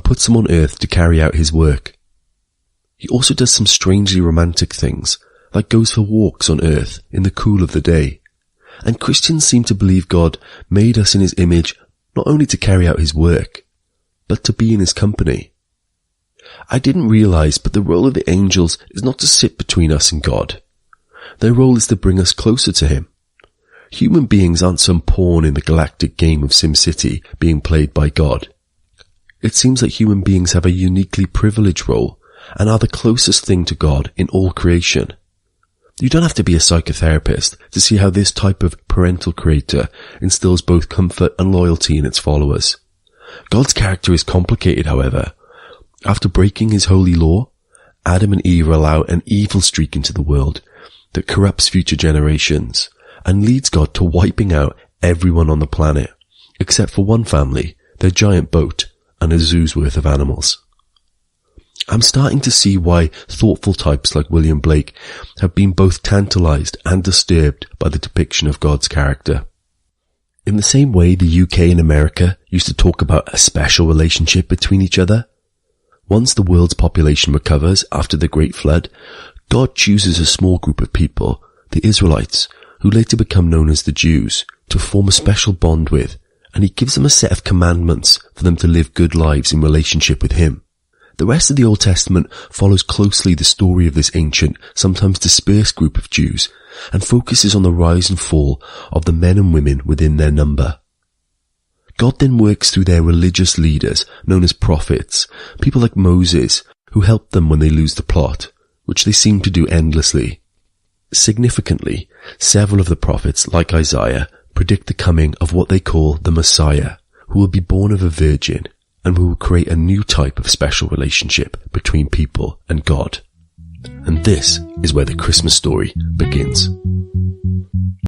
puts them on earth to carry out his work. He also does some strangely romantic things, like goes for walks on earth in the cool of the day. And Christians seem to believe God made us in his image not only to carry out his work, but to be in his company. I didn't realize, but the role of the angels is not to sit between us and God. Their role is to bring us closer to him. Human beings aren't some pawn in the galactic game of SimCity being played by God. It seems like human beings have a uniquely privileged role and are the closest thing to God in all creation. You don't have to be a psychotherapist to see how this type of parental creator instills both comfort and loyalty in its followers. God's character is complicated, however. After breaking his holy law, Adam and Eve allow an evil streak into the world that corrupts future generations and leads God to wiping out everyone on the planet, except for one family, their giant boat, and a zoo's worth of animals. I'm starting to see why thoughtful types like William Blake have been both tantalized and disturbed by the depiction of God's character. In the same way the UK and America used to talk about a special relationship between each other, once the world's population recovers after the Great Flood, God chooses a small group of people, the Israelites, who later become known as the Jews, to form a special bond with, and he gives them a set of commandments for them to live good lives in relationship with him. The rest of the Old Testament follows closely the story of this ancient, sometimes dispersed group of Jews, and focuses on the rise and fall of the men and women within their number. God then works through their religious leaders, known as prophets, people like Moses, who help them when they lose the plot, which they seem to do endlessly. Significantly, several of the prophets, like Isaiah, predict the coming of what they call the Messiah, who will be born of a virgin, and who will create a new type of special relationship between people and God. And this is where the Christmas story begins.